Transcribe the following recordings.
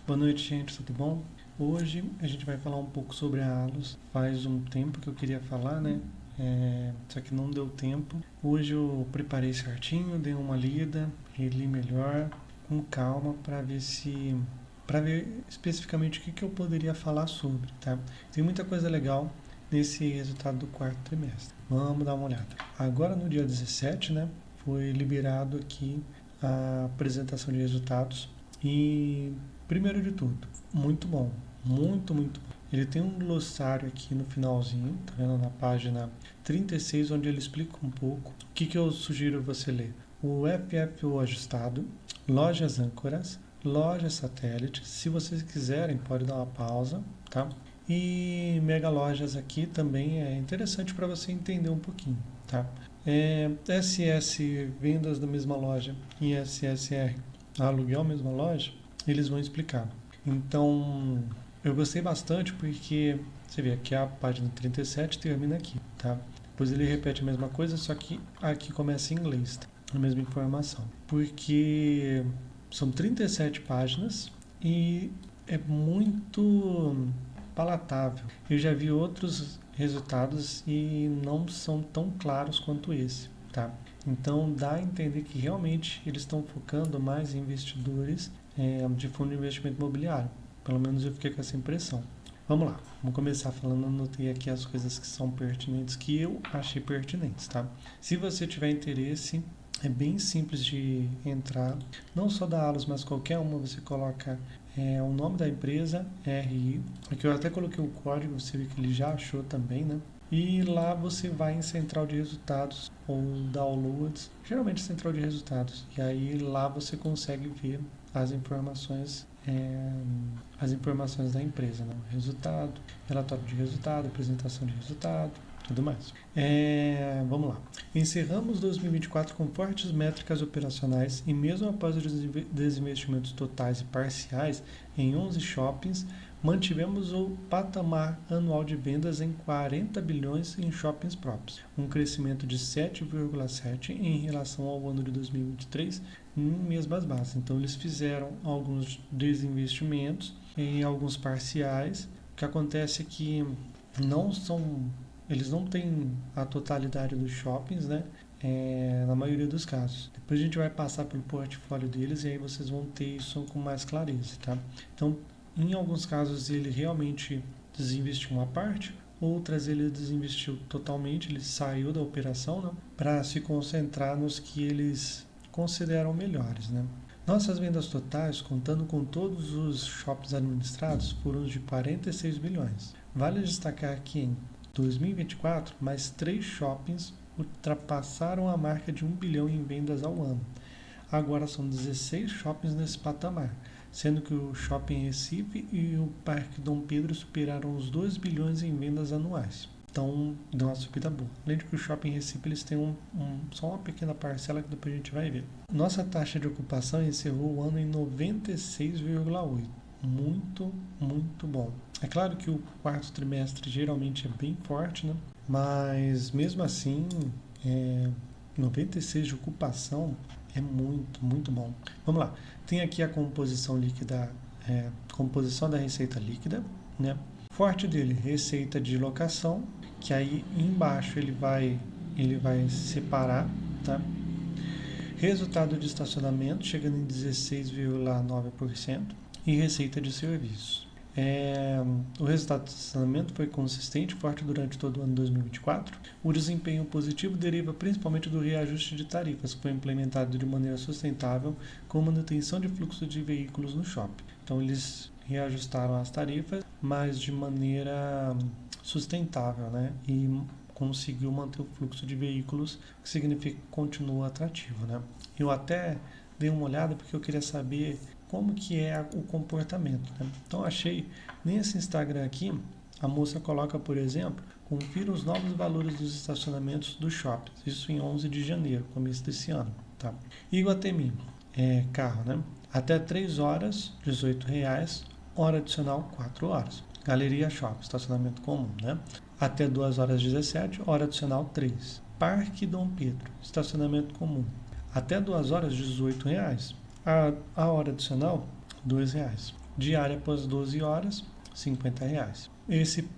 Boa noite, gente, tudo bom? Hoje a gente vai falar um pouco sobre a Allos. Faz um tempo que eu queria falar, né? Só que não deu tempo. Hoje eu preparei certinho, dei uma lida, reli melhor, com calma, para ver especificamente o que eu poderia falar sobre, tá? Tem muita coisa legal nesse resultado do quarto trimestre. Vamos dar uma olhada. Agora no dia 17, né? Foi liberado aqui a apresentação de resultados e, primeiro de tudo, muito bom, muito bom. Ele tem um glossário aqui no finalzinho, tá vendo, na página 36, onde ele explica um pouco o que eu sugiro você ler. O FFO ajustado, lojas âncoras, lojas satélites. Se vocês quiserem, pode dar uma pausa, tá? E mega lojas aqui também é interessante para você entender um pouquinho, tá? SS, vendas da mesma loja, e SSR, aluguel mesma loja, eles vão explicar. Então, eu gostei bastante porque você vê aqui a página 37 termina aqui, tá? Depois ele repete a mesma coisa, só que aqui começa em inglês, tá? A mesma informação. Porque são 37 páginas e é muito palatável. Eu já vi outros resultados e não são tão claros quanto esse, tá? Então dá a entender que realmente eles estão focando mais em investidores de fundo de investimento imobiliário. Pelo menos eu fiquei com essa impressão. Vamos lá, vamos começar falando, anotei aqui as coisas que são pertinentes, que eu achei pertinentes, tá? Se você tiver interesse, é bem simples de entrar, não só da Allos, mas qualquer uma, você coloca o nome da empresa, RI, aqui eu até coloquei o código, você vê que ele já achou também, né? E lá você vai em central de resultados ou downloads, geralmente central de resultados, e aí lá você consegue ver as informações da empresa, né? Resultado, relatório de resultado, apresentação de resultado, tudo mais. Vamos lá. Encerramos 2024 com fortes métricas operacionais e mesmo após os desinvestimentos totais e parciais em 11 shoppings, mantivemos o patamar anual de vendas em 40 bilhões em shoppings próprios, um crescimento de 7,7% em relação ao ano de 2023 em mesmas bases. Então eles fizeram alguns desinvestimentos em alguns parciais. O que acontece é que eles não têm a totalidade dos shoppings, né? Na maioria dos casos. Depois a gente vai passar pelo portfólio deles e aí vocês vão ter isso com mais clareza, tá? Então, em alguns casos ele realmente desinvestiu uma parte, outras ele desinvestiu totalmente, ele saiu da operação, né? Para se concentrar nos que eles consideram melhores, né? Nossas vendas totais, contando com todos os shoppings administrados, foram de 46 bilhões. Vale destacar que em 2024, mais 3 shoppings ultrapassaram a marca de 1 bilhão em vendas ao ano. Agora são 16 shoppings nesse patamar, sendo que o Shopping Recife e o Parque Dom Pedro superaram os 2 bilhões em vendas anuais. Então, deu uma subida boa. Além de que o Shopping Recife eles têm só uma pequena parcela que depois a gente vai ver. Nossa taxa de ocupação encerrou o ano em 96,8%. Muito bom. É claro que o quarto trimestre geralmente é bem forte, né? Mas mesmo assim, 96 de ocupação é muito bom. Vamos lá. Tem aqui a composição líquida, composição da receita líquida, né? Forte dele, receita de locação, que aí embaixo ele vai separar, tá? Resultado de estacionamento chegando em 16,9% e receita de serviços. O resultado do estacionamento foi consistente e forte durante todo o ano de 2024. O desempenho positivo deriva principalmente do reajuste de tarifas, que foi implementado de maneira sustentável com manutenção de fluxo de veículos no shopping. Então, eles reajustaram as tarifas, mas de maneira sustentável, né? E conseguiu manter o fluxo de veículos, que significa que continua atrativo, né? Eu até dei uma olhada porque eu queria saber como que é o comportamento, né? Então achei, nesse Instagram aqui, a moça coloca, por exemplo, confira os novos valores dos estacionamentos dos shoppings, isso em 11 de janeiro, começo desse ano, tá? Iguatemi, carro, né? Até 3 horas, R$18, hora adicional 4 horas. Galeria Shopping, estacionamento comum, né? Até 2 horas 17, hora adicional 3. Parque Dom Pedro, estacionamento comum. Até 2 horas R$18. A hora adicional, R$2. diária após 12 horas, R$50. Esse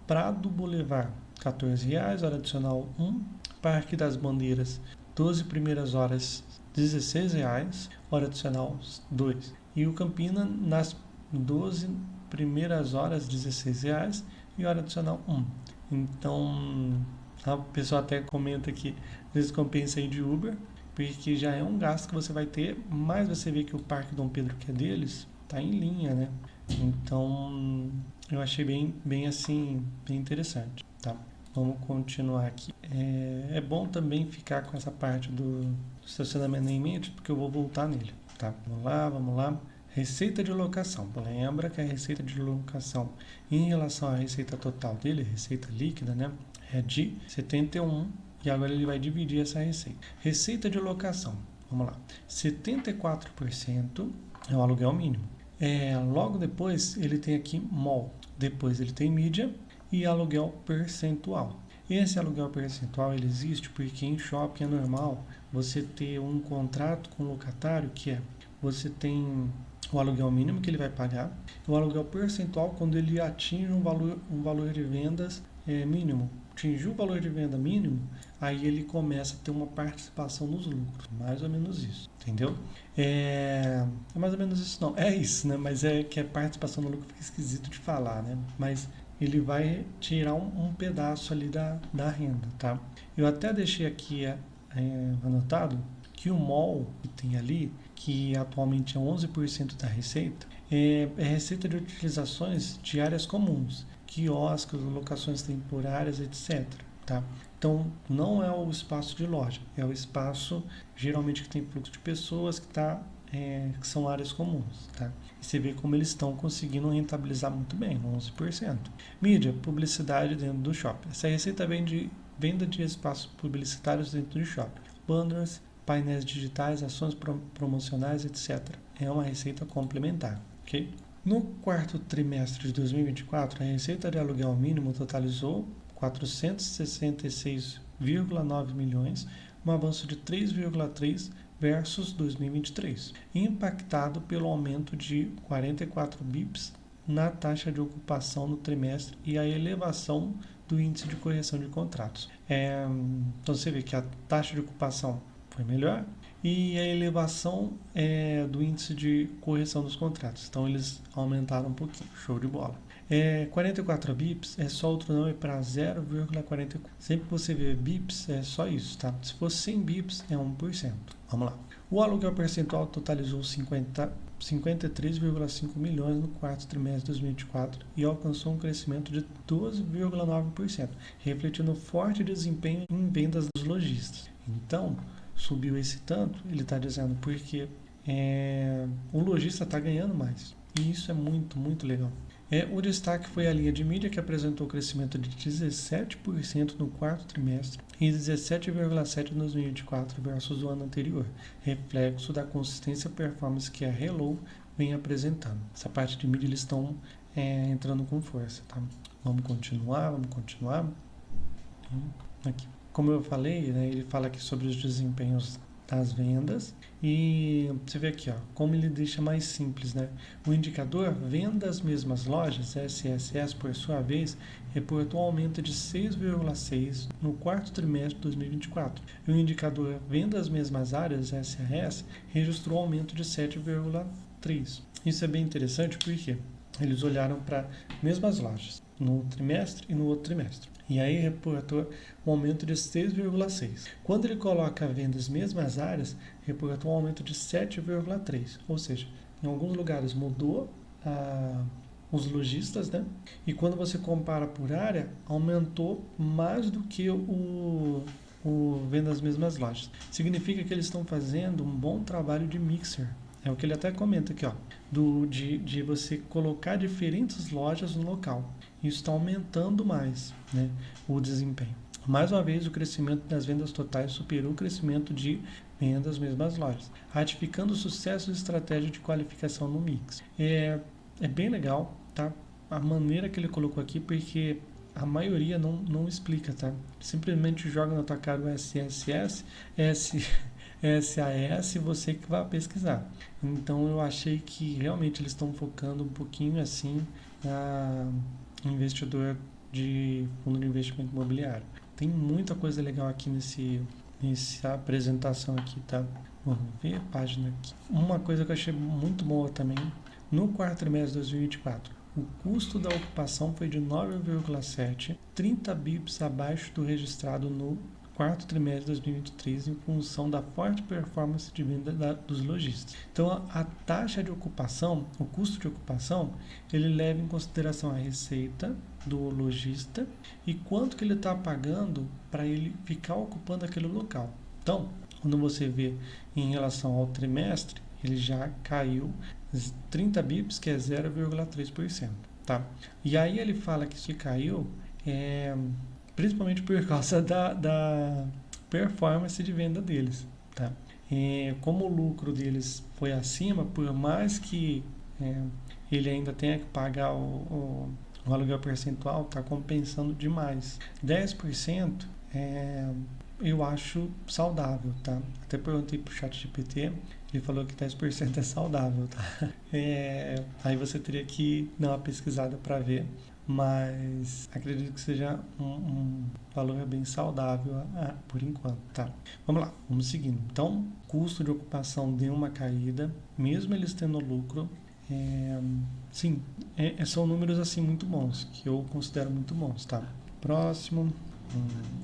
Prado Boulevard, R$14, hora adicional 1. Parque das Bandeiras, 12 primeiras horas, R$16, hora adicional 2. E o Campina, nas 12 primeiras horas, R$16 e hora adicional 1. Então, a pessoa até comenta que às vezes compensa ir de Uber, porque já é um gasto que você vai ter, mas você vê que o Parque Dom Pedro, que é deles, está em linha, né? Então, eu achei bem assim, bem interessante, tá? Vamos continuar aqui. É bom também ficar com essa parte do estacionamento em mente, porque eu vou voltar nele, tá? Vamos lá. Receita de locação. Lembra que a receita de locação em relação à receita total dele, receita líquida, né? É de 71 e agora ele vai dividir essa receita. Receita de locação. Vamos lá. 74% é o aluguel mínimo. Logo depois ele tem aqui mall. Depois ele tem mídia e aluguel percentual. Esse aluguel percentual ele existe porque em shopping é normal você ter um contrato com o locatário que você tem o aluguel mínimo que ele vai pagar, o aluguel percentual quando ele atinge um valor de vendas mínimo. Atingiu o valor de venda mínimo, aí ele começa a ter uma participação nos lucros. Mais ou menos isso, entendeu? É mais ou menos isso não. É isso, né? Mas é que a participação no lucro fica esquisito de falar, né? Mas ele vai tirar um pedaço ali da renda, tá? Eu até deixei aqui anotado que o mall que tem ali, que atualmente é 11% da receita, é receita de utilizações de áreas comuns, quiosques, locações temporárias, etc. Tá? Então, não é o espaço de loja, é o espaço geralmente que tem fluxo de pessoas, que são áreas comuns. Tá? E você vê como eles estão conseguindo rentabilizar muito bem, 11%. Mídia, publicidade dentro do shopping. Essa receita vem de venda de espaços publicitários dentro do shopping. Banners, painéis digitais, ações promocionais, etc. É uma receita complementar. Okay? No quarto trimestre de 2024, a receita de aluguel mínimo totalizou 466,9 milhões, um avanço de 3,3% versus 2023, impactado pelo aumento de 44 bips na taxa de ocupação no trimestre e a elevação do índice de correção de contratos. Então você vê que a taxa de ocupação foi melhor e a elevação do índice de correção dos contratos. Então eles aumentaram um pouquinho, show de bola. 44 bips é só outro nome para 0,44. Sempre que você vê bips é só isso, tá? Se fosse 100 bips é 1%. Vamos lá. O aluguel percentual totalizou 53,5 milhões no quarto trimestre de 2024 e alcançou um crescimento de 12,9%, refletindo forte desempenho em vendas dos lojistas. Então, subiu esse tanto, ele está dizendo porque o lojista está ganhando mais. E isso é muito, muito legal. O destaque foi a linha de mídia, que apresentou crescimento de 17% no quarto trimestre e 17,7% em 2024 versus o ano anterior, reflexo da consistência e performance que a Hello vem apresentando. Essa parte de mídia eles estão entrando com força. Tá? Vamos continuar. Aqui. Como eu falei, né, ele fala aqui sobre os desempenhos das vendas e você vê aqui, como ele deixa mais simples, né? O indicador vendas mesmas lojas, SSS, por sua vez, reportou um aumento de 6,6% no quarto trimestre de 2024. E o indicador vendas mesmas áreas, SRS, registrou um aumento de 7,3%. Isso é bem interessante porque eles olharam para mesmas lojas no trimestre e no outro trimestre. E aí reportou um aumento de 6,6%. Quando ele coloca vendas mesmas áreas, reportou um aumento de 7,3%. Ou seja, em alguns lugares mudou os lojistas, né? E quando você compara por área, aumentou mais do que o vendas mesmas lojas. Significa que eles estão fazendo um bom trabalho de mixer. É o que ele até comenta aqui, de você colocar diferentes lojas no local. Isso está aumentando mais, né, o desempenho. Mais uma vez, o crescimento das vendas totais superou o crescimento de vendas mesmas lojas, ratificando o sucesso de estratégia de qualificação no mix. É bem legal, tá? A maneira que ele colocou aqui, porque a maioria não explica, tá? Simplesmente joga na tua cara o SSS, SAS, você que vai pesquisar. Então eu achei que realmente eles estão focando um pouquinho assim na investidor de fundo de investimento imobiliário. Tem muita coisa legal aqui nessa apresentação aqui, tá? Vamos ver a página aqui. Uma coisa que eu achei muito boa também, no quarto trimestre de 2024, o custo da ocupação foi de 9,7, 30 bips abaixo do registrado no quarto trimestre de 2023, em função da forte performance de venda dos lojistas. Então, a taxa de ocupação, o custo de ocupação, ele leva em consideração a receita do lojista e quanto que ele está pagando para ele ficar ocupando aquele local. Então, quando você vê em relação ao trimestre, ele já caiu 30 bips, que é 0,3%. Tá? E aí ele fala que isso caiu principalmente por causa da performance de venda deles. Tá? Como o lucro deles foi acima, por mais que ele ainda tenha que pagar o aluguel percentual, está compensando demais. 10% eu acho saudável, tá? Até perguntei pro ChatGPT, ele falou que 10% é saudável, tá? Aí você teria que dar uma pesquisada para ver, mas acredito que seja um valor bem saudável por enquanto, tá? Vamos lá, vamos seguindo. Então, custo de ocupação deu uma caída, mesmo eles tendo lucro. Sim, são números assim muito bons, que eu considero muito bons, tá? Próximo.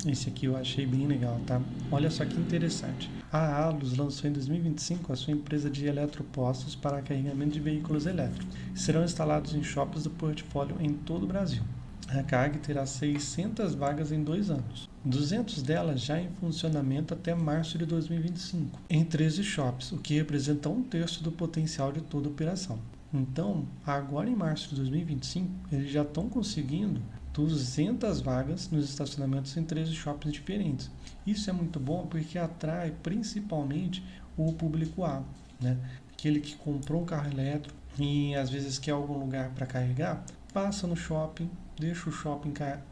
Esse aqui eu achei bem legal, tá? Olha só que interessante. A Allos lançou em 2025 a sua empresa de eletropostos para carregamento de veículos elétricos. Serão instalados em shoppings do portfólio em todo o Brasil. A CAG terá 600 vagas em 2 anos. 200 delas já em funcionamento até março de 2025, em 13 shops, o que representa 1/3 do potencial de toda a operação. Então, agora em março de 2025, eles já estão conseguindo 200 vagas nos estacionamentos em 13 shoppings diferentes. Isso é muito bom porque atrai principalmente o público-A, né? Aquele que comprou um carro elétrico e às vezes quer algum lugar para carregar, passa no shopping,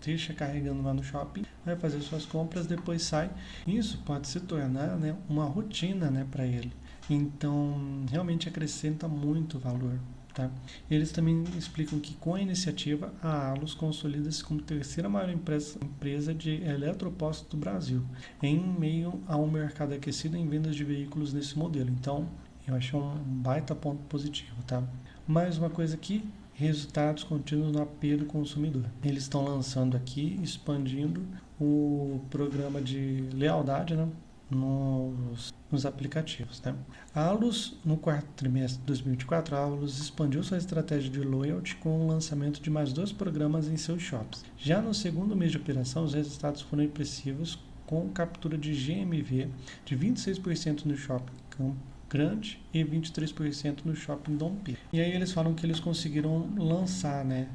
deixa carregando lá no shopping, vai fazer suas compras, depois sai. Isso pode se tornar, né, uma rotina, né, para ele. Então, realmente acrescenta muito valor. Tá? Eles também explicam que com a iniciativa, a Allos consolida-se como terceira maior empresa de eletropostos do Brasil, em meio a um mercado aquecido em vendas de veículos nesse modelo. Então, eu acho um baita ponto positivo. Tá? Mais uma coisa aqui, resultados contínuos no apelo do consumidor. Eles estão lançando aqui, expandindo o programa de lealdade, né? Nos aplicativos. Né? A Allos, no quarto trimestre de 2024, a Allos expandiu sua estratégia de loyalty com o lançamento de mais 2 programas em seus shops. Já no segundo mês de operação, os resultados foram impressivos, com captura de GMV de 26% no shopping Campo Grande e 23% no shopping Dom Pedro. E aí eles falam que eles conseguiram lançar, né,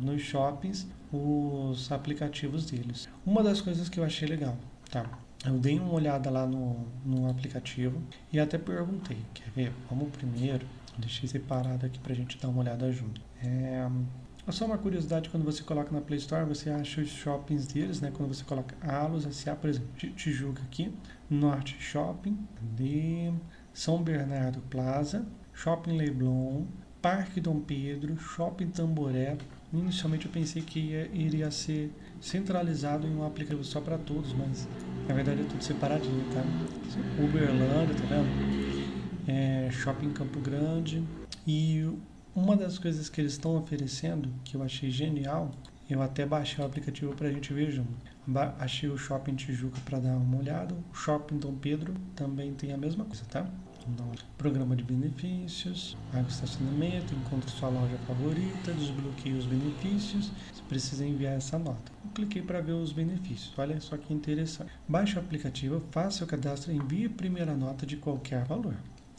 nos shoppings os aplicativos deles. Uma das coisas que eu achei legal, tá? Eu dei uma olhada lá no aplicativo e até perguntei, quer ver? Vamos primeiro, deixei separado aqui pra gente dar uma olhada junto. É só uma curiosidade, quando você coloca na Play Store, você acha os shoppings deles, né? Quando você coloca Allos SA, por exemplo, Tijuca aqui, Norte Shopping, de São Bernardo Plaza, Shopping Leblon, Parque Dom Pedro, Shopping Tamboré. Inicialmente eu pensei que iria ser centralizado em um aplicativo só para todos, mas na verdade é tudo separadinho, tá? Uberlândia, tá vendo? Shopping Campo Grande. E uma das coisas que eles estão oferecendo, que eu achei genial, eu até baixei o aplicativo para a gente ver junto. Achei o Shopping Tijuca para dar uma olhada. O Shopping Dom Pedro também tem a mesma coisa, tá? Então, programa de benefícios, paga o estacionamento, encontre sua loja favorita, desbloqueie os benefícios. Você precisa enviar essa nota. Eu cliquei para ver os benefícios. Olha só que interessante. Baixe o aplicativo, faça o cadastro e envie a primeira nota de qualquer valor.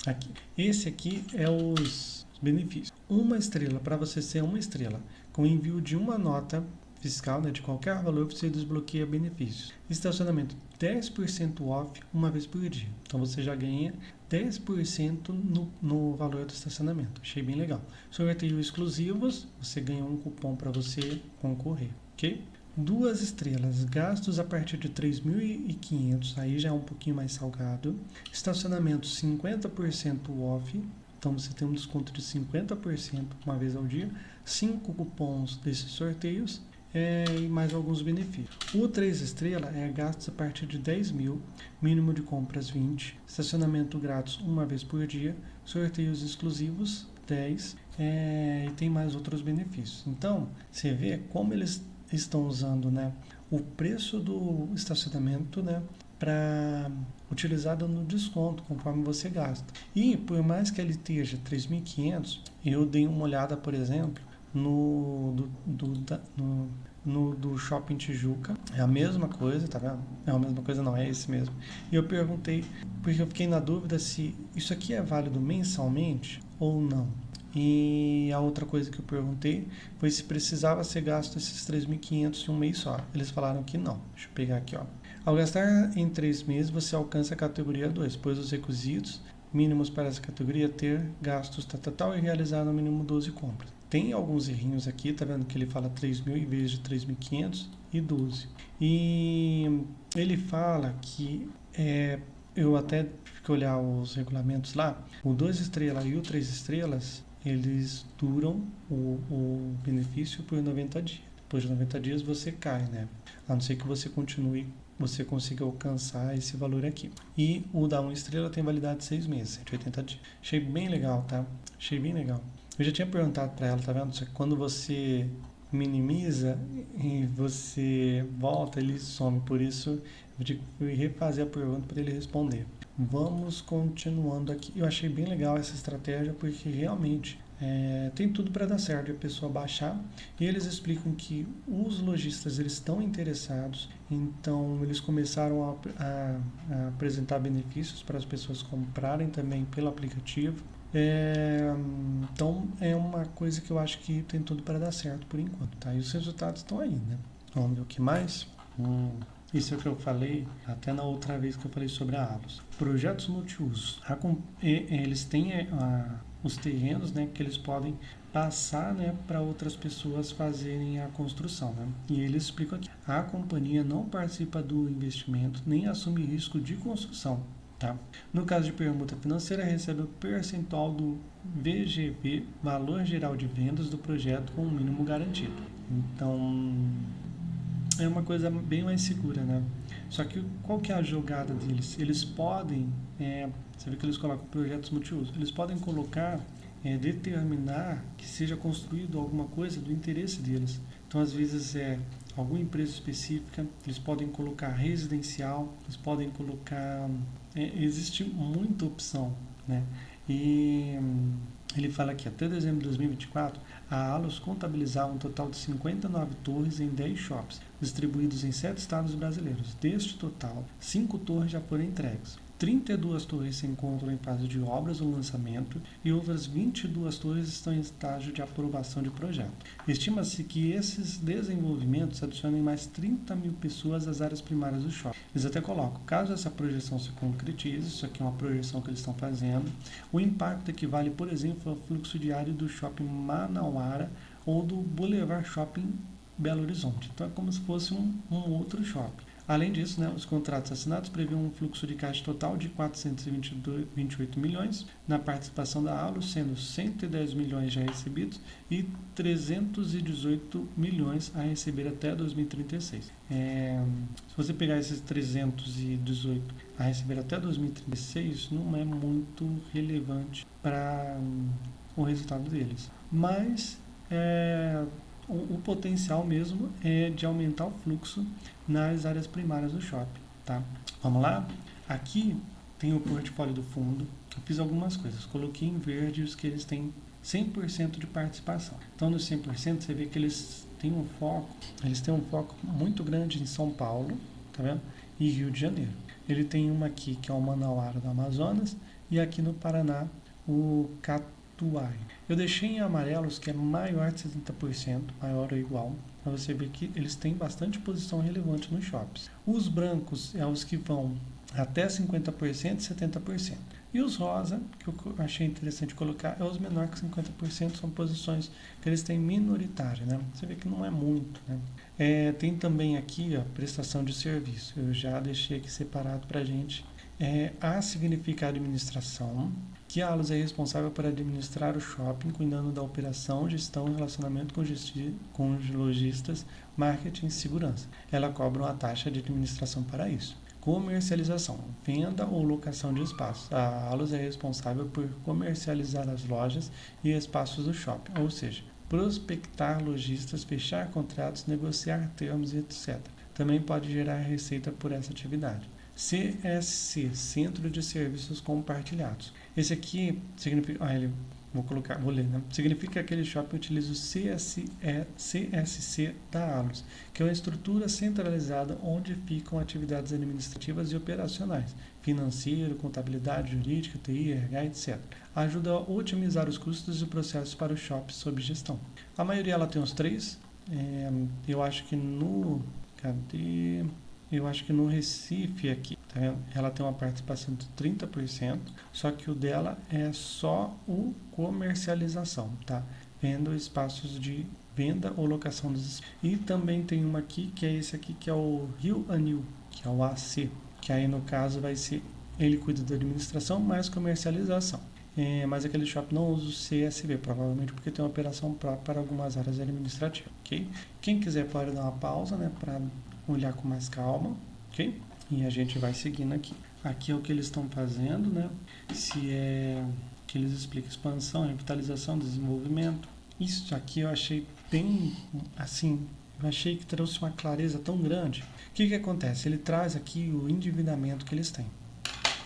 Aqui. Esse aqui é os benefícios. 1 estrela, para você ser 1 estrela, com envio de uma nota fiscal, né, de qualquer valor, você desbloqueia benefícios. Estacionamento 10% off uma vez por dia. Então você já ganha 10% no valor do estacionamento. Achei bem legal. Sorteio exclusivos, você ganha um cupom para você concorrer, ok? 2 estrelas, gastos a partir de 3.500, aí já é um pouquinho mais salgado. Estacionamento 50% off, então você tem um desconto de 50% uma vez ao dia. 5 cupons desses sorteios e mais alguns benefícios. O 3 estrelas é gastos a partir de 10 mil, mínimo de compras 20, estacionamento grátis uma vez por dia, sorteios exclusivos 10 e tem mais outros benefícios. Então, você vê como eles estão usando, né, o preço do estacionamento, né, para utilizado no desconto conforme você gasta. E por mais que ele esteja 3.500, eu dei uma olhada, por exemplo, no do Shopping Tijuca, é a mesma coisa, tá vendo? É a mesma coisa, não, é esse mesmo. E eu perguntei, porque eu fiquei na dúvida se isso aqui é válido mensalmente ou não. E a outra coisa que eu perguntei foi se precisava ser gasto esses 3.500 em um mês só. Eles falaram que não. Deixa eu pegar aqui, ó. Ao gastar em 3 meses, você alcança a categoria 2, pois os requisitos mínimos para essa categoria ter gastos tal e realizar no mínimo 12 compras. Tem alguns errinhos aqui, tá vendo que ele fala 3.000 em vez de 3.500 e 12. E ele fala que eu até fui olhar os regulamentos lá, o 2 estrelas e o 3 estrelas, eles duram o benefício por 90 dias. Depois de 90 dias você cai, né? A não ser que você continue, você consiga alcançar esse valor aqui. E o da 1 estrela tem validade de 6 meses, 180 dias. Achei bem legal, tá? Achei bem legal. Eu já tinha perguntado para ela, tá vendo? Só que quando você minimiza e você volta, ele some. Por isso, eu fui refazer a pergunta para ele responder. Vamos continuando aqui. Eu achei bem legal essa estratégia porque realmente tem tudo para dar certo a pessoa baixar. E eles explicam que os lojistas eles estão interessados, então eles começaram a apresentar benefícios para as pessoas comprarem também pelo aplicativo. Então é uma coisa que eu acho que tem tudo para dar certo por enquanto, tá? E os resultados estão aí, né? Vamos ver o que mais? Isso é o que eu falei até na outra vez que eu falei sobre a Allos. Projetos multiusos. Eles têm os terrenos, né, que eles podem passar, né, para outras pessoas fazerem a construção, né? E eles explicam aqui. A companhia não participa do investimento nem assume risco de construção. Tá? No caso de permuta financeira, recebe o percentual do VGV, valor geral de vendas do projeto, com o mínimo garantido. Então, é uma coisa bem mais segura, né? Só que qual que é a jogada deles? Eles podem, você vê que eles colocam projetos multiuso, eles podem colocar, determinar que seja construído alguma coisa do interesse deles. Então, às vezes, alguma empresa específica, eles podem colocar residencial, eles podem colocar... existe muita opção, né? E ele fala aqui, até dezembro de 2024, a Allos contabilizava um total de 59 torres em 10 shops, distribuídos em 7 estados brasileiros. Deste total, 5 torres já foram entregues. 32 torres se encontram em fase de obras ou lançamento e outras 22 torres estão em estágio de aprovação de projeto. Estima-se que esses desenvolvimentos adicionem mais 30 mil pessoas às áreas primárias do shopping. Eles até colocam, caso essa projeção se concretize, isso aqui é uma projeção que eles estão fazendo, o impacto equivale, por exemplo, ao fluxo diário do shopping Manauara ou do Boulevard Shopping Belo Horizonte. Então é como se fosse um outro shopping. Além disso, né, os contratos assinados prevêem um fluxo de caixa total de 428 milhões na participação da Allos, sendo 110 milhões já recebidos e 318 milhões a receber até 2036. Se você pegar esses 318 a receber até 2036, não é muito relevante para o resultado deles. Mas o potencial mesmo é de aumentar o fluxo nas áreas primárias do shopping, tá? Vamos lá? Aqui tem o portfólio do fundo. Eu fiz algumas coisas. Coloquei em verde os que eles têm 100% de participação. Então, nos 100%, você vê que eles têm um foco muito grande em São Paulo, tá vendo? E Rio de Janeiro. Ele tem uma aqui, que é o Manauara do Amazonas, e aqui no Paraná, o Catuai. Eu deixei em amarelos que é maior de 70%, maior ou igual, para você ver que eles têm bastante posição relevante nos shops. Os brancos é os que vão até 50% e 70%. E os rosa, que eu achei interessante colocar, é os menores que 50%, são posições que eles têm minoritária, né? Você vê que não é muito, né? Tem também aqui, ó, prestação de serviço. Eu já deixei aqui separado para a gente. A significa administração, que a Allos é responsável por administrar o shopping, cuidando da operação, gestão e relacionamento com os lojistas, marketing e segurança. Ela cobra uma taxa de administração para isso. Comercialização, venda ou locação de espaços. A Allos é responsável por comercializar as lojas e espaços do shopping, ou seja, prospectar lojistas, fechar contratos, negociar termos, etc. Também pode gerar receita por essa atividade. CSC, Centro de Serviços Compartilhados. Esse aqui significa, vou ler, né? Significa que aquele shopping utiliza o CSC da Allos, que é uma estrutura centralizada onde ficam atividades administrativas e operacionais, financeiro, contabilidade, jurídica, TI, RH, etc. Ajuda a otimizar os custos e processos para o shopping sob gestão. A maioria ela tem os três. Eu acho que no Recife aqui, tá vendo? Ela tem uma participação de 30%, só que o dela é só o comercialização, tá? Vendo espaços de venda ou locação dos espaços. E também tem uma aqui, que é esse aqui, que é o Rio Anil, que é o AC, que aí no caso vai ser, ele cuida da administração mais comercialização. Mas aquele shopping não usa o CSV, provavelmente porque tem uma operação própria para algumas áreas administrativas, ok? Quem quiser pode dar uma pausa, né, para olhar com mais calma, ok? E a gente vai seguindo aqui. Aqui é o que eles estão fazendo, né? Que eles explicam expansão, revitalização, desenvolvimento. Isso aqui eu achei bem, assim, eu achei que trouxe uma clareza tão grande. O que acontece? Ele traz aqui o endividamento que eles têm.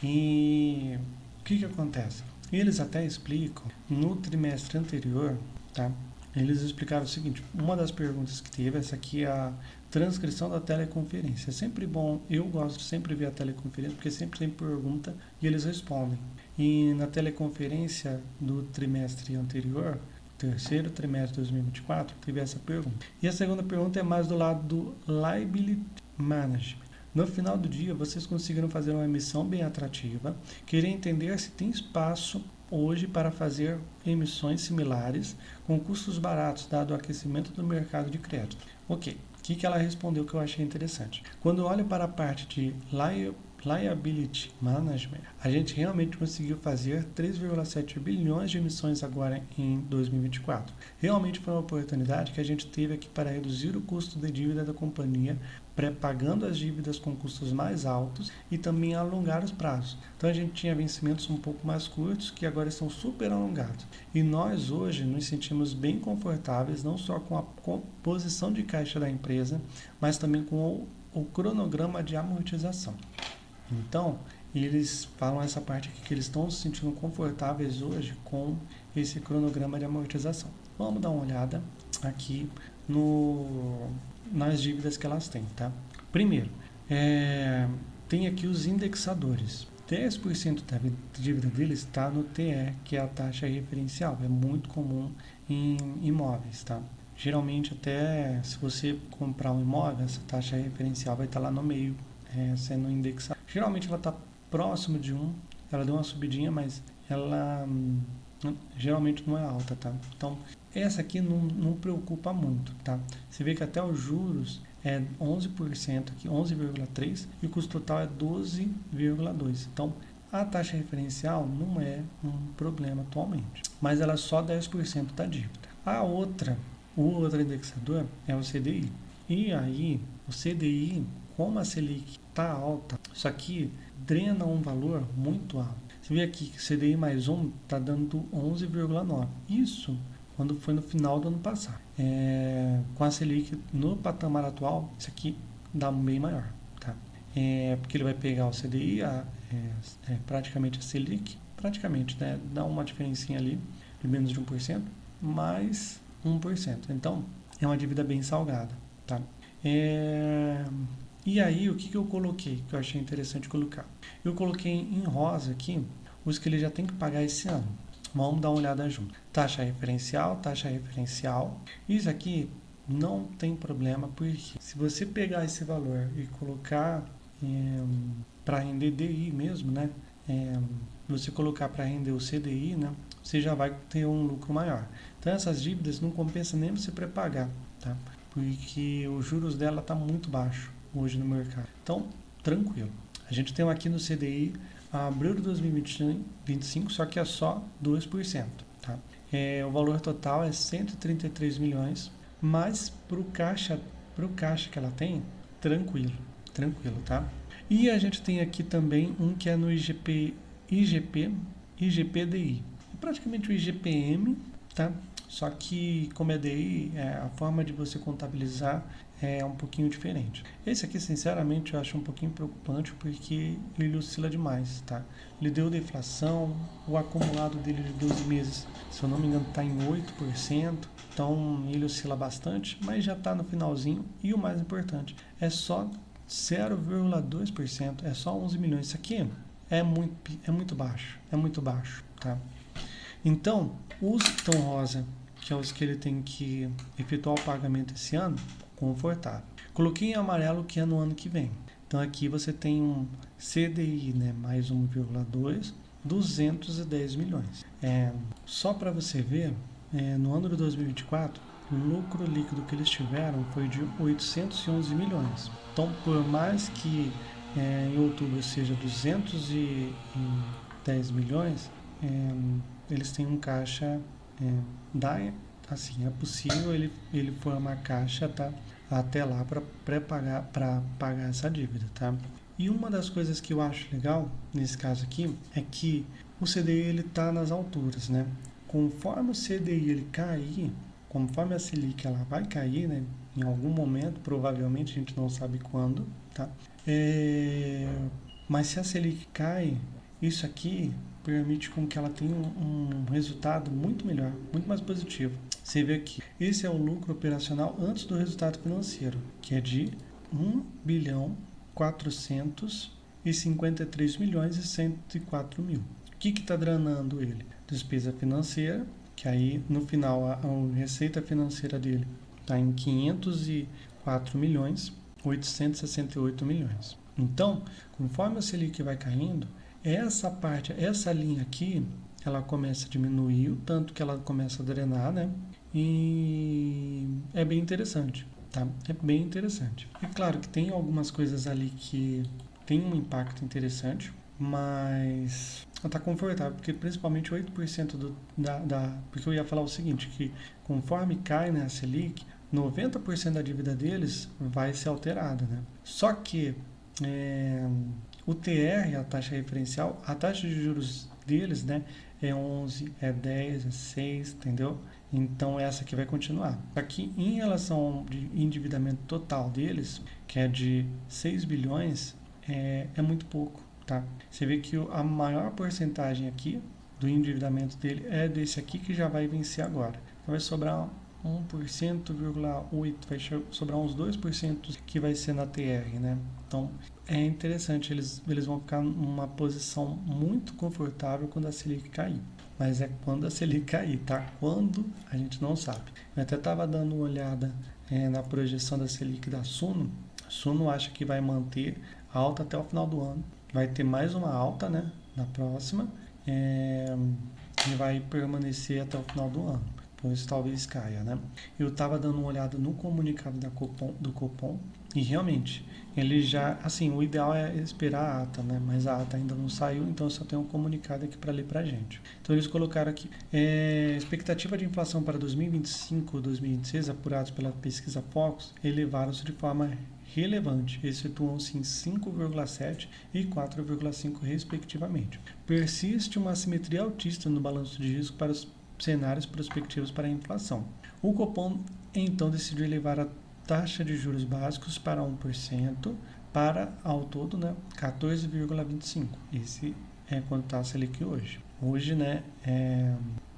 E o que acontece? Eles até explicam, no trimestre anterior, tá? Eles explicaram o seguinte, uma das perguntas que teve, essa aqui é a transcrição da teleconferência. É sempre bom, eu gosto de sempre ver a teleconferência, porque sempre tem pergunta e eles respondem. E na teleconferência do trimestre anterior, terceiro trimestre de 2024, teve essa pergunta. E a segunda pergunta é mais do lado do Liability Management. No final do dia, vocês conseguiram fazer uma emissão bem atrativa. Queria entender se tem espaço hoje para fazer emissões similares com custos baratos, dado o aquecimento do mercado de crédito. Ok, o que ela respondeu que eu achei interessante? Quando eu olho para a parte de Liability Management, a gente realmente conseguiu fazer 3,7 bilhões de emissões agora em 2024. Realmente foi uma oportunidade que a gente teve aqui para reduzir o custo de dívida da companhia, pré-pagando as dívidas com custos mais altos e também alongar os prazos. Então a gente tinha vencimentos um pouco mais curtos que agora estão super alongados. E nós hoje nos sentimos bem confortáveis, não só com a composição de caixa da empresa, mas também com o cronograma de amortização. Então, eles falam essa parte aqui que eles estão se sentindo confortáveis hoje com esse cronograma de amortização. Vamos dar uma olhada aqui nas dívidas que elas têm, tá? Primeiro, tem aqui os indexadores. 10% da dívida deles está no TE, que é a taxa referencial. É muito comum em imóveis, tá? Geralmente, até se você comprar um imóvel, essa taxa referencial vai estar lá no meio, sendo indexada. Geralmente, ela está próximo de 1, ela deu uma subidinha, mas ela geralmente não é alta, tá? Então, essa aqui não preocupa muito, tá? Você vê que até os juros é 11% aqui, 11,3%, e o custo total é 12,2%. Então, a taxa referencial não é um problema atualmente, mas ela é só 10% da dívida. O outro indexador é o CDI. E aí, o CDI, como a Selic está alta, isso aqui drena um valor muito alto. Você vê aqui que o CDI mais 1 está dando 11,9%. Isso quando foi no final do ano passado. Com a Selic no patamar atual, isso aqui dá um bem maior. Tá? Porque ele vai pegar o CDI, praticamente a Selic, né, dá uma diferencinha ali de menos de 1%, mais 1%. Então, é uma dívida bem salgada. Tá? E aí, o que eu coloquei, que eu achei interessante colocar? Eu coloquei em rosa aqui os que ele já tem que pagar esse ano. Vamos dar uma olhada junto. Taxa referencial. Isso aqui não tem problema, porque se você pegar esse valor e colocar para render DI mesmo, né? você colocar para render o CDI, né, você já vai ter um lucro maior. Então essas dívidas não compensa nem você pré-pagar, tá? Porque os juros dela tá muito baixo hoje no mercado. Então, tranquilo. A gente tem aqui no CDI a abril de 2025, só que é só 2%, tá? O valor total é 133 milhões, mas para o caixa que ela tem, tranquilo, tá? E a gente tem aqui também um que é no IGPDI. É praticamente o IGPM, tá? Só que, como é DI, a forma de você contabilizar é um pouquinho diferente. Esse aqui, sinceramente, eu acho um pouquinho preocupante porque ele oscila demais, tá? Ele deu deflação, o acumulado dele de 12 meses, se eu não me engano, está em 8%, então ele oscila bastante, mas já está no finalzinho. E o mais importante, é só 0,2%, é só 11 milhões. Isso aqui é muito baixo, tá? Então, os Tom Rosa, que é os que ele tem que efetuar o pagamento esse ano, confortável. Coloquei em amarelo que é no ano que vem. Então aqui você tem um CDI, né, mais 1,2, 210 milhões. Só para você ver, no ano de 2024, o lucro líquido que eles tiveram foi de 811 milhões. Então, por mais que em outubro seja 210 milhões, eles têm um caixa, assim, é possível ele formar caixa, tá, até lá para pagar essa dívida, tá? E uma das coisas que eu acho legal nesse caso aqui é que o CDI ele tá nas alturas, né? Conforme o CDI ele cair, conforme a Selic ela vai cair, né? Em algum momento, provavelmente a gente não sabe quando, tá? Mas se a Selic cai, isso aqui permite com que ela tenha um resultado muito melhor, muito mais positivo. Você vê aqui, esse é o lucro operacional antes do resultado financeiro, que é de 1.453 milhões e 104 mil. O que está drenando ele? Despesa financeira, que aí no final a receita financeira dele está em 504 milhões, 868 milhões. Então, conforme a Selic vai caindo, essa linha aqui, ela começa a diminuir, o tanto que ela começa a drenar, né? E é bem interessante, tá? É bem interessante. É claro que tem algumas coisas ali que tem um impacto interessante, mas está confortável, porque principalmente 8% porque eu ia falar o seguinte, que conforme cai, né, a Selic, 90% da dívida deles vai ser alterada, né? Só que o TR, a taxa referencial, a taxa de juros deles, né, é 11, é 10, é 6, entendeu? Então essa aqui vai continuar. Aqui em relação ao endividamento total deles, que é de 6 bilhões, é muito pouco, tá? Você vê que a maior porcentagem aqui do endividamento dele é desse aqui que já vai vencer agora. Então vai sobrar 1,8%, vai sobrar uns 2% que vai ser na TR, né? Então é interessante, eles vão ficar numa posição muito confortável quando a Selic cair. Mas é quando a Selic cair, tá? Quando a gente não sabe. Eu até estava dando uma olhada na projeção da Selic da Suno. A Suno acha que vai manter alta até o final do ano. Vai ter mais uma alta, né? Na próxima. E vai permanecer até o final do ano. Pois talvez caia, né? Eu estava dando uma olhada no comunicado do Copom e realmente ele já, assim, o ideal é esperar a ata, né? Mas a ata ainda não saiu, então só tem um comunicado aqui para ler para a gente. Então eles colocaram aqui, expectativa de inflação para 2025 e 2026 apurados pela pesquisa Focus elevaram-se de forma relevante, excetuam-se em 5,7 e 4,5 respectivamente. Persiste uma assimetria altista no balanço de risco para os cenários prospectivos para a inflação. O Copom então decidiu elevar a taxa de juros básicos para 1%, para ao todo, né, 14,25%. Esse é quanto está a Selic hoje. Hoje, né,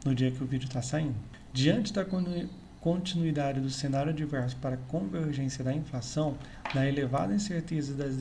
no dia que o vídeo está saindo. Diante da continuidade do cenário adverso para a convergência da inflação, da elevada incerteza das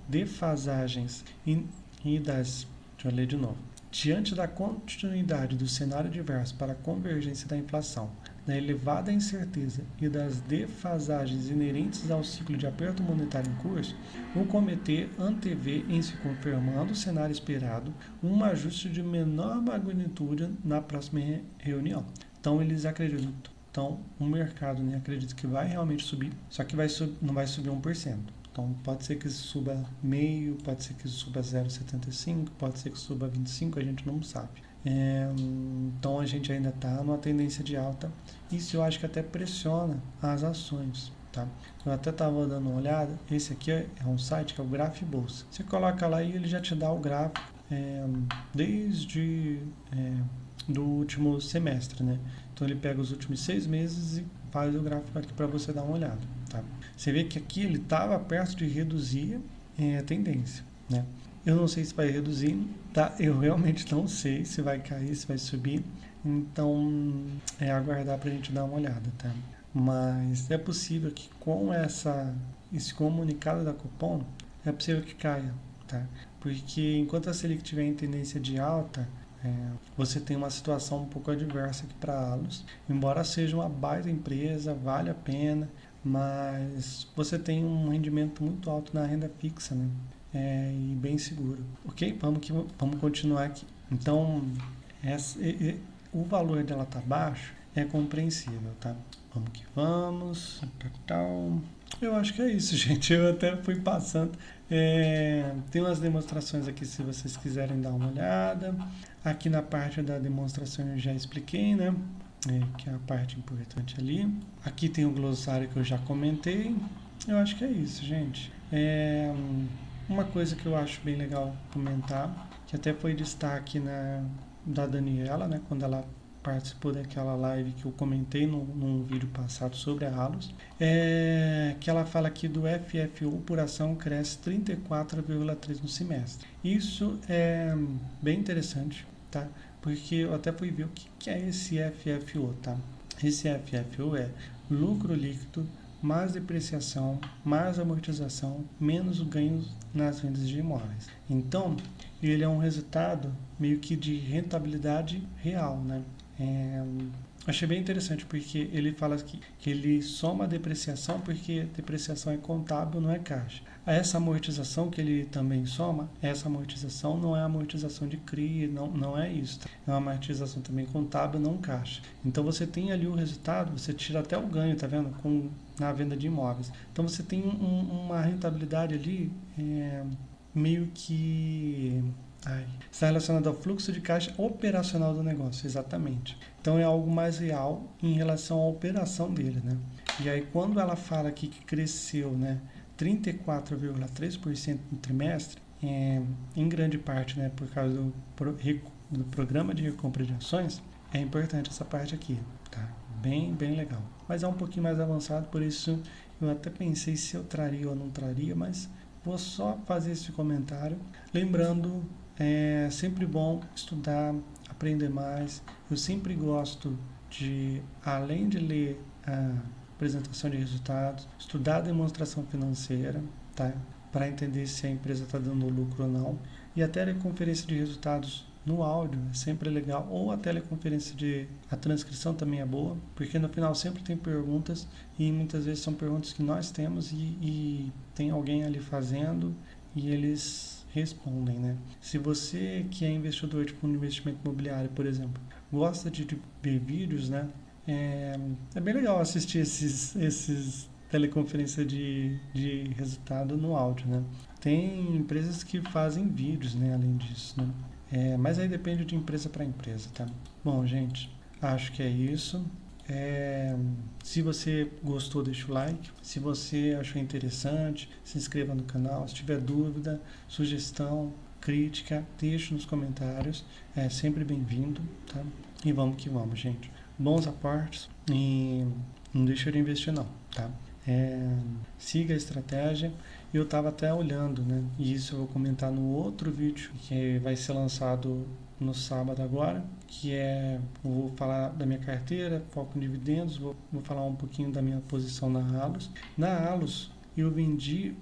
defasagens e das... Deixa eu ler de novo. Diante da continuidade do cenário adverso para a convergência da inflação, da elevada incerteza e das defasagens inerentes ao ciclo de aperto monetário em curso, o comitê antevê, em se confirmando o cenário esperado, um ajuste de menor magnitude na próxima reunião. Então, eles acreditam. Então, o mercado, né, acredita que vai realmente subir, só que não vai subir 1%. Então, pode ser que suba meio, pode ser que suba 0,75, pode ser que suba 25, a gente não sabe. Então, a gente ainda está numa tendência de alta. Isso eu acho que até pressiona as ações. Tá? Eu até estava dando uma olhada. Esse aqui é um site que é o Graph Bolsa. Você coloca lá e ele já te dá o gráfico desde do último semestre, né? Então ele pega os últimos 6 meses e faz o gráfico aqui para você dar uma olhada. Tá? Você vê que aqui ele estava perto de reduzir a tendência, né? Eu não sei se vai reduzir, tá? Eu realmente não sei se vai cair, se vai subir. Então é aguardar para a gente dar uma olhada, tá? Mas é possível que com esse comunicado da Copom, é possível que caia, tá? Porque enquanto a Selic estiver em tendência de alta, você tem uma situação um pouco adversa aqui para a Allos. Embora seja uma baita empresa, vale a pena, mas você tem um rendimento muito alto na renda fixa, né? E bem seguro. Ok? Vamos continuar aqui. Então, o valor dela tá baixo, é compreensível, tá? Vamos que vamos. Eu acho que é isso, gente. Eu até fui passando. Tem umas demonstrações aqui se vocês quiserem dar uma olhada. Aqui na parte da demonstração eu já expliquei, né? Que é a parte importante ali. Aqui tem o glossário que eu já comentei. Eu acho que é isso, gente. Uma coisa que eu acho bem legal comentar, que até foi destaque da Daniela, né? Quando ela participou daquela live que eu comentei num vídeo passado sobre a Allos, que ela fala aqui do FFO por ação cresce 34,3% no semestre. Isso é bem interessante, tá? Porque eu até fui ver o que é esse FFO, tá? Esse FFO é lucro líquido mais depreciação, mais amortização, menos ganhos nas vendas de imóveis. Então, ele é um resultado meio que de rentabilidade real, né? Achei bem interessante porque ele fala que ele soma a depreciação porque depreciação é contábil, não é caixa. Essa amortização que ele também soma, essa amortização não é amortização de CRI, não é isso. Tá? É uma amortização também contábil, não caixa. Então você tem ali o resultado, você tira até o ganho, tá vendo? Na venda de imóveis. Então você tem uma rentabilidade ali meio que está relacionado ao fluxo de caixa operacional do negócio, exatamente. Então é algo mais real em relação à operação dele, né? E aí quando ela fala aqui que cresceu, né, 34,3% no trimestre, em grande parte, né, por causa do programa de recompra de ações, é importante essa parte aqui, tá? Bem legal. Mas é um pouquinho mais avançado, por isso eu até pensei se eu traria ou não traria, mas vou só fazer esse comentário. Lembrando, é sempre bom estudar, aprender mais. Eu sempre gosto de, além de ler a apresentação de resultados, estudar a demonstração financeira, tá? Para entender se a empresa está dando lucro ou não. E a teleconferência de resultados no áudio é sempre legal, ou a teleconferência a transcrição também é boa, porque no final sempre tem perguntas e muitas vezes são perguntas que nós temos e tem alguém ali fazendo e eles respondem, né? Se você que é investidor de fundo de investimento imobiliário, por exemplo, gosta de ver vídeos, né? É bem legal assistir esses teleconferência de resultado no áudio, né? Tem empresas que fazem vídeos, né? Além disso, né? Mas aí depende de empresa para empresa, tá? Bom, gente, acho que é isso. Se você gostou, deixa o like. Se você achou interessante, se inscreva no canal. Se tiver dúvida, sugestão, crítica, deixe nos comentários. É sempre bem-vindo, tá? E vamos que vamos, gente. Bons aportes e não deixa de investir não, tá? Siga a estratégia. Eu estava até olhando, né? E isso eu vou comentar no outro vídeo que vai ser lançado no sábado agora, eu vou falar da minha carteira, foco em dividendos, vou falar um pouquinho da minha posição na Allos. Na Allos, eu vendi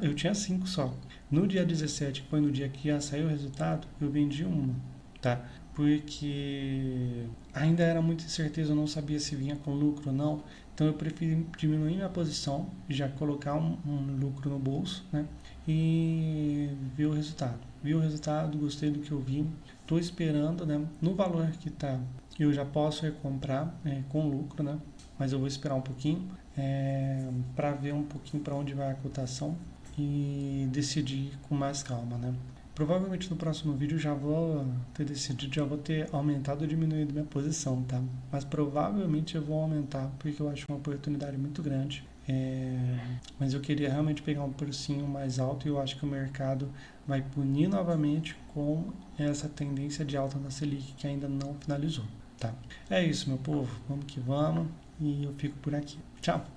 eu tinha 5 só. No dia 17, que foi no dia que já saiu o resultado, eu vendi uma, tá? porque ainda era muita incerteza, eu não sabia se vinha com lucro ou não. Então eu preferi diminuir minha posição, já colocar um lucro no bolso, né? E ver o resultado. Vi o resultado, gostei do que eu vi. Estou esperando, né? No valor que está, eu já posso recomprar com lucro, né? Mas eu vou esperar um pouquinho para ver um pouquinho para onde vai a cotação e decidir com mais calma, né? Provavelmente no próximo vídeo já vou ter decidido, já vou ter aumentado ou diminuído minha posição, tá? Mas provavelmente eu vou aumentar, porque eu acho uma oportunidade muito grande. Mas eu queria realmente pegar um precinho mais alto e eu acho que o mercado vai punir novamente com essa tendência de alta da Selic que ainda não finalizou, tá? É isso, meu povo. Vamos que vamos e eu fico por aqui. Tchau!